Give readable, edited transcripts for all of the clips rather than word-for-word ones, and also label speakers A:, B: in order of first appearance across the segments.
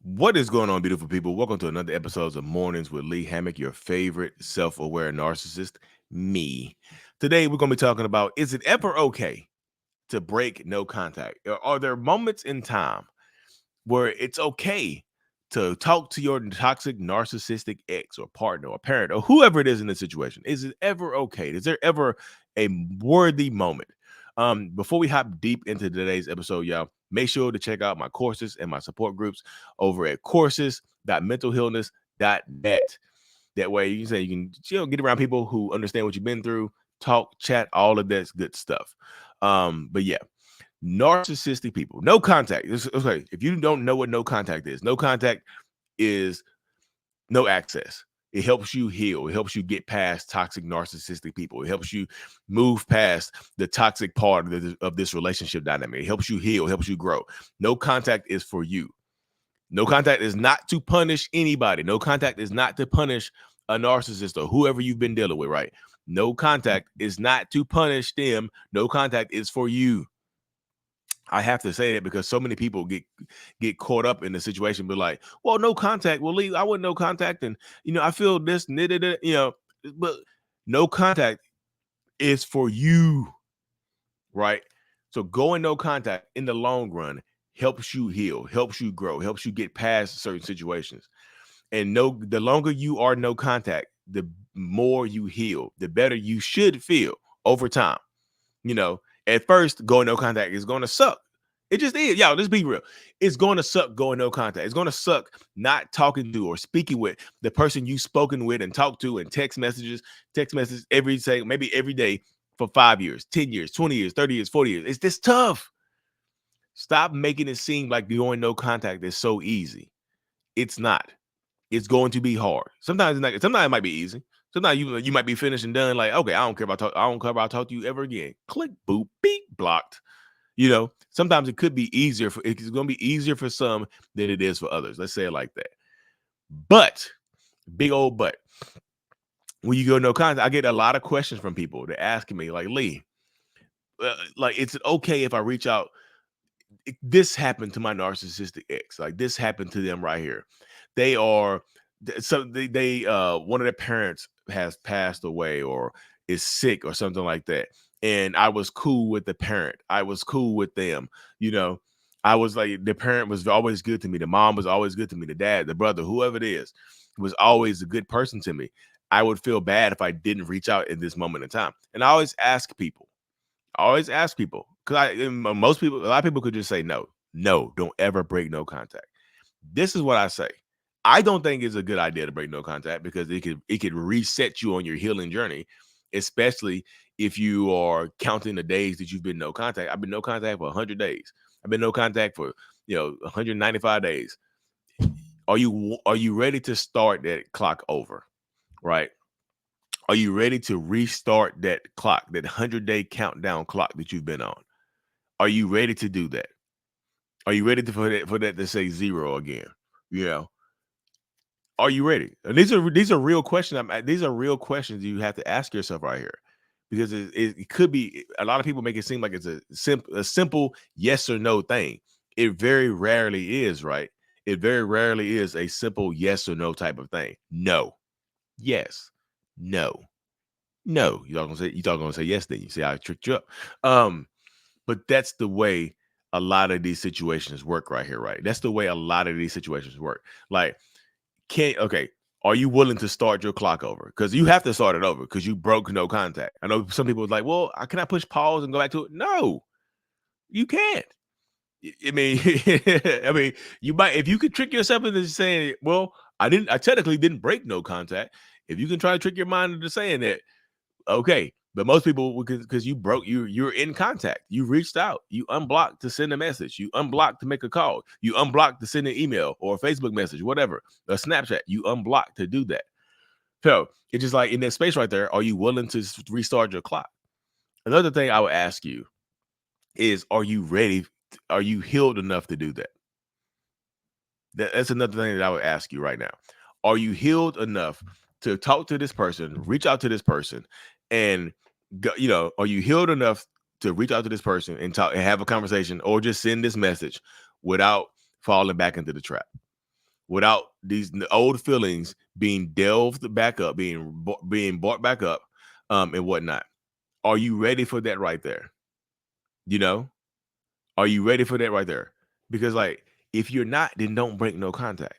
A: What is going on, beautiful people? Welcome to another episode of Mornings with Lee Hammock, your favorite self-aware narcissist, me. Today, we're going to be talking about, is it ever okay to break no contact? Are there moments in time where it's okay to talk to your toxic narcissistic ex or partner or parent or whoever it is in the situation? Is it ever okay? Is there ever a worthy moment? Before we hop deep into today's episode, y'all, make sure to check out my courses and my support groups over at courses.mentalhealness.net. That way you can get around people who understand what you've been through, talk, chat, all of that good stuff. But yeah, narcissistic people, no contact. Okay, if you don't know what no contact is no access. It helps you heal. It helps you get past toxic narcissistic people. It helps you move past the toxic part of this relationship dynamic. It helps you heal. It helps you grow. No contact is for you. No contact is not to punish anybody. No contact is not to punish a narcissist or whoever you've been dealing with, right? No contact is not to punish them. No contact is for you. I have to say that because so many people get caught up in the situation, but like, well, no contact. Well, Lee, I wouldn't no contact, and I feel this, but no contact is for you, right? So going no contact in the long run helps you heal, helps you grow, helps you get past certain situations. And the longer you are no contact, the more you heal, the better you should feel over time. At first, going no contact is going to suck. It just is. Y'all, let's be real. It's going to suck going no contact. It's going to suck not talking to or speaking with the person you've spoken with and talked to and text messages maybe every day for 5 years, 10 years, 20 years, 30 years, 40 years. It's this tough. Stop making it seem like going no contact is so easy. It's not. It's going to be hard. Sometimes it's not. Sometimes it might be easy. Sometimes you might be finished and done. Like, okay, I don't care about talk. I don't care about talk to you ever again. Click, boop, beep, blocked. Sometimes it could be easier it's going to be easier for some than it is for others. Let's say it like that. But big old but when you go no contact, I get a lot of questions from people. They're asking me like, Lee, like, is it okay if I reach out? This happened to my narcissistic ex. Like, this happened to them right here. They are so they one of their parents has passed away or is sick or something like that. And I was cool with the parent. I was cool with them. You know, I was like, the parent was always good to me. The mom was always good to me. The dad, the brother, whoever it is, was always a good person to me. I would feel bad if I didn't reach out in this moment in time. And I always ask people because most people, a lot of people could just say no, no, don't ever break no contact. This is what I say. I don't think it's a good idea to break no contact because it could reset you on your healing journey, especially if you are counting the days that you've been no contact. I've been no contact for 100 days. I've been no contact for 195 days. Are you ready to start that clock over? Right? Are you ready to restart that clock, that 100-day countdown clock that you've been on? Are you ready to do that? Are you ready for that to say zero again? You know, are you ready? And these are real questions. These are real questions you have to ask yourself right here, because it could be a lot of people make it seem like it's a simple yes or no thing. It very rarely is, right? It very rarely is a simple yes or no type of thing. No, yes, no, no. You're not gonna say yes. Then you see how I tricked you up. But that's the way a lot of these situations work right here, right? That's the way a lot of these situations work. Like, okay, are you willing to start your clock over? Because you have to start it over because you broke no contact. I know some people are like, well, can I push pause and go back to it? No, you can't. I mean, I mean, you might, if you could trick yourself into saying, well, I technically didn't break no contact. If you can try to trick your mind into saying that, okay, but most people, because you're in contact. You reached out. You unblocked to send a message. You unblocked to make a call. You unblocked to send an email or a Facebook message, whatever, a Snapchat. You unblocked to do that. So it's just like in that space right there. Are you willing to restart your clock? Another thing I would ask you is, are you ready? Are you healed enough to do that? That's another thing that I would ask you right now. Are you healed enough to talk to this person, reach out to this person, and are you healed enough to reach out to this person and talk and have a conversation, or just send this message without falling back into the trap? without these old feelings being delved back up, being brought back up, and whatnot. Are you ready for that right there? You know, are you ready for that right there? Because like, if you're not, then don't break no contact.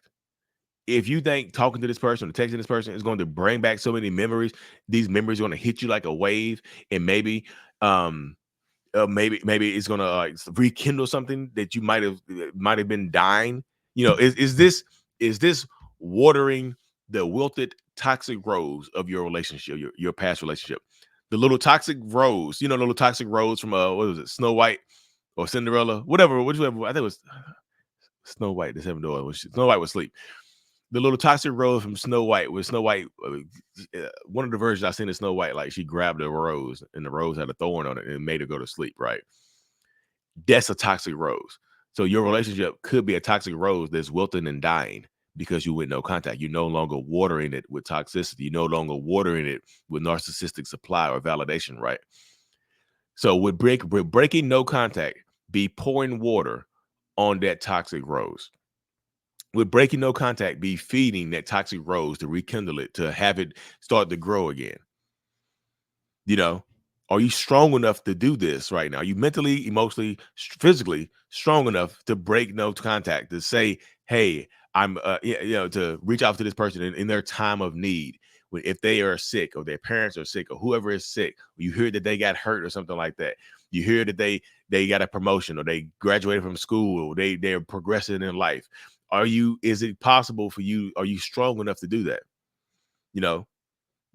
A: If you think talking to this person or texting this person is going to bring back so many memories, these memories are going to hit you like a wave, and um, maybe it's gonna like rekindle something that you might have been dying. Is this watering the wilted toxic rose of your relationship, your past relationship? The little toxic rose, the little toxic rose from what was it, Snow White or Cinderella, whichever. I think it was Snow White, the Seven Dwarfs. When Snow White was asleep. The little toxic rose from Snow White was Snow White. One of the versions I seen of Snow White, like she grabbed a rose and the rose had a thorn on it and it made her go to sleep. Right, that's a toxic rose. So your relationship could be a toxic rose that's wilting and dying because you went no contact. You're no longer watering it with toxicity. You're no longer watering it with narcissistic supply or validation. Right. So with breaking no contact, be pouring water on that toxic rose. With breaking no contact, be feeding that toxic rose to rekindle it, to have it start to grow again. You know, are you strong enough to do this right now? Are you mentally, emotionally, physically strong enough to break no contact, to say, hey, I'm, to reach out to this person in their time of need? If they are sick or their parents are sick or whoever is sick, you hear that they got hurt or something like that. You hear that they got a promotion or they graduated from school or they're progressing in life. Is it possible for you? Are you strong enough to do that? You know,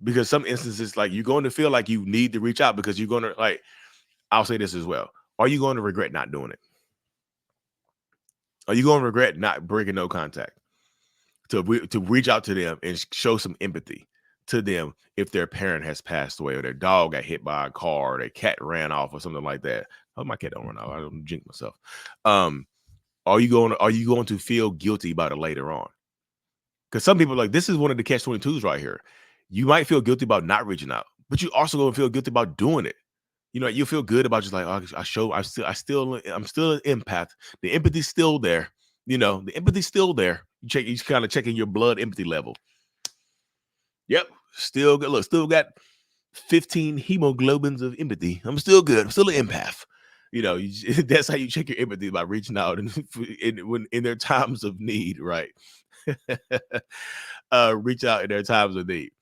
A: because some instances, like, you're going to feel like you need to reach out because you're going to, like, I'll say this as well. Are you going to regret not doing it? Are you going to regret not breaking no contact to reach out to them and show some empathy to them if their parent has passed away or their dog got hit by a car or their cat ran off or something like that? Oh, my cat don't run off. I don't jinx myself. Are you going to feel guilty about it later on? Because some people, like, this is one of the catch-22s right here. You might feel guilty about not reaching out, but you also gonna feel guilty about doing it. You feel good about just like, oh, I'm still an empath. The empathy's still there. The empathy's still there. You kind of checking your blood empathy level. Yep, still good. Look, still got 15 hemoglobins of empathy. I'm still good. I'm still an empath. That's how you check your empathy, by reaching out and in their times of need, right? Reach out in their times of need.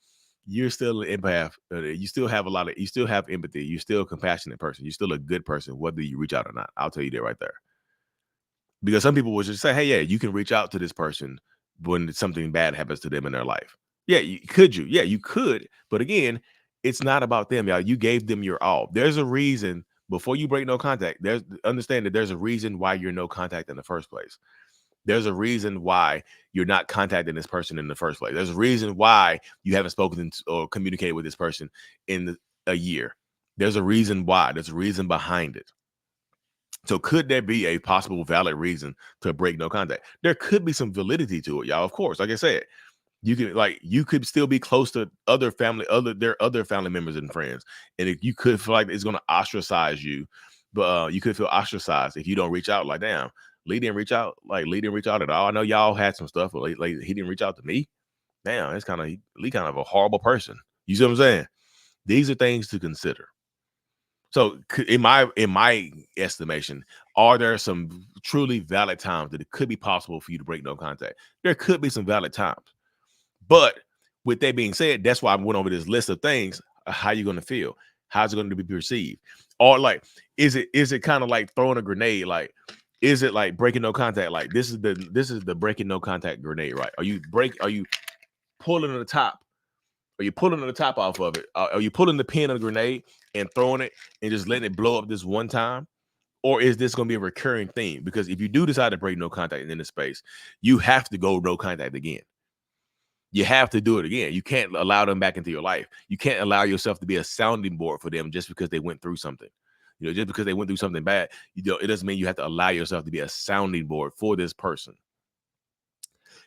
A: You're still an empath. You still have empathy. You're still a compassionate person. You're still a good person, whether you reach out or not. I'll tell you that right there. Because some people will just say, hey, yeah, you can reach out to this person when something bad happens to them in their life. Yeah, could you? Yeah, you could. But again, it's not about them, y'all. You gave them your all. There's a reason. Before you break no contact, understand that there's a reason why you're no contact in the first place. There's a reason why you're not contacting this person in the first place. There's a reason why you haven't spoken or communicated with this person in a year. There's a reason why. There's a reason behind it. So could there be a possible valid reason to break no contact? There could be some validity to it, y'all. Of course, like I said, you could still be close to other family members and friends, and you could feel like it's going to ostracize you, but you could feel ostracized if you don't reach out. Like, damn, Lee didn't reach out. Like, Lee didn't reach out at all. I know y'all had some stuff, but like he didn't reach out to me. Damn, it's kind of Lee, kind of a horrible person. You see what I'm saying? These are things to consider. So in my estimation, are there some truly valid times that it could be possible for you to break no contact? There could be some valid times. But with that being said, that's why I went over this list of things. How you going to feel? How's it going to be perceived? Or like, is it kind of like throwing a grenade? Like, is it like breaking no contact? Like, this is the breaking no contact grenade, right? Are you pulling on the top? Are you pulling on the top off of it? Are you pulling the pin on the grenade and throwing it and just letting it blow up this one time? Or is this going to be a recurring theme? Because if you do decide to break no contact in this space, you have to go no contact again. You have to do it again. You can't allow them back into your life. You can't allow yourself to be a sounding board for them just because they went through something. Just because they went through something bad, it doesn't mean you have to allow yourself to be a sounding board for this person.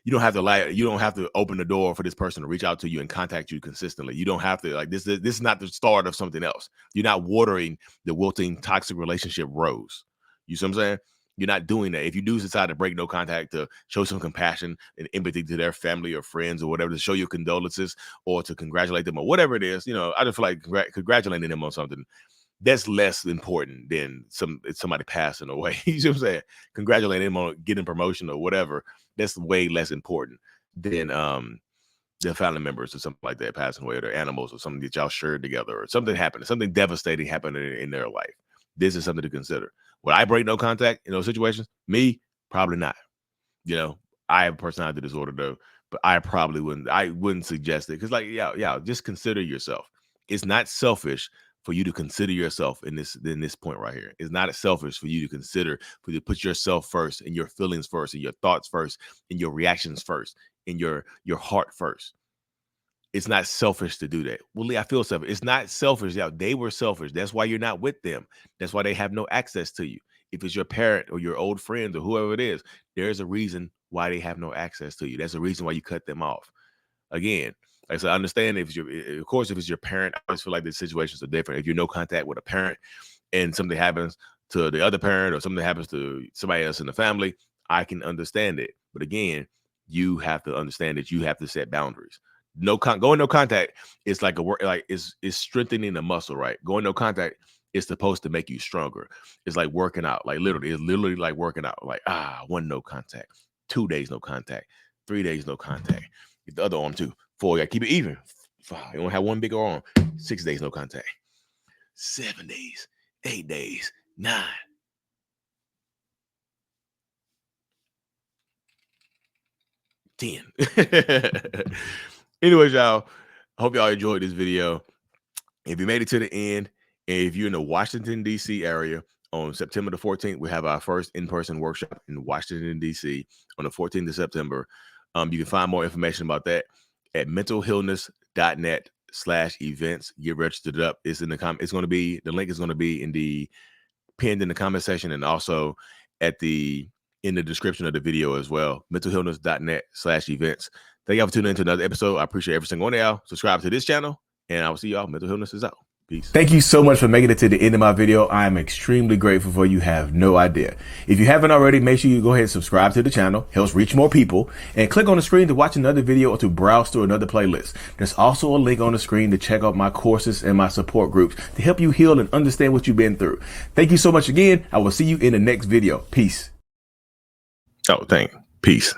A: You don't have to open the door for this person to reach out to you and contact you consistently. You don't have to, like, this is not the start of something else. You're not watering the wilting toxic relationship rose. You see what I'm saying? You're not doing that. If you do decide to break no contact to show some compassion and empathy to their family or friends or whatever, to show your condolences or to congratulate them or whatever it is, I just feel like congratulating them on something that's less important than somebody passing away. You see what I'm saying? Congratulating them on getting promotion or whatever. That's way less important than their family members or something like that passing away, or their animals or something that y'all shared together, or something happened, something devastating happened in their life. This is something to consider. Would I break no contact in those situations? Me, probably not. I have personality disorder though, but I probably wouldn't. I wouldn't suggest it because, just consider yourself. It's not selfish for you to consider yourself in this point right here. It's not selfish for you to consider, for you to put yourself first, and your feelings first, and your thoughts first, and your reactions first, and your heart first. It's not selfish to do that. Well, Lee, I feel selfish. It's not selfish. Yeah, they were selfish. That's why you're not with them. That's why they have no access to you. If it's your parent or your old friend or whoever it is, there's a reason why they have no access to you. That's a reason why you cut them off. Again, like I said, I understand if it's your parent, I always feel like the situations are different. If you're no contact with a parent and something happens to the other parent or something happens to somebody else in the family, I can understand it. But again, you have to understand that you have to set boundaries. Going no contact is like is strengthening the muscle, right? Going no contact is supposed to make you stronger. It's like working out, it's literally like working out. Like 1 no contact, 2 days no contact, 3 days no contact. Get the other arm too. 4, you gotta keep it even. 5, you only have 1 big arm. 6 days no contact. 7 days, 8 days, 9. 10. Anyways, y'all, I hope y'all enjoyed this video. If you made it to the end, and if you're in the Washington, D.C. area, on September the 14th, we have our first in-person workshop in Washington, D.C. on the 14th of September. You can find more information about that at mentalhealness.net/events. Get registered up. It's in the comment. It's going to be, the link is going to be pinned in the comment section, and also in the description of the video as well. mentalhealness.net/events. Thank y'all for tuning in to another episode. I appreciate every single one of y'all. Subscribe to this channel, and I will see y'all. Mental Healness is out. Peace. Thank you so much for making it to the end of my video. I am extremely grateful for you. Have no idea. If you haven't already, make sure you go ahead and subscribe to the channel. Helps reach more people. And click on the screen to watch another video or to browse through another playlist. There's also a link on the screen to check out my courses and my support groups to help you heal and understand what you've been through. Thank you so much again. I will see you in the next video. Peace. Peace.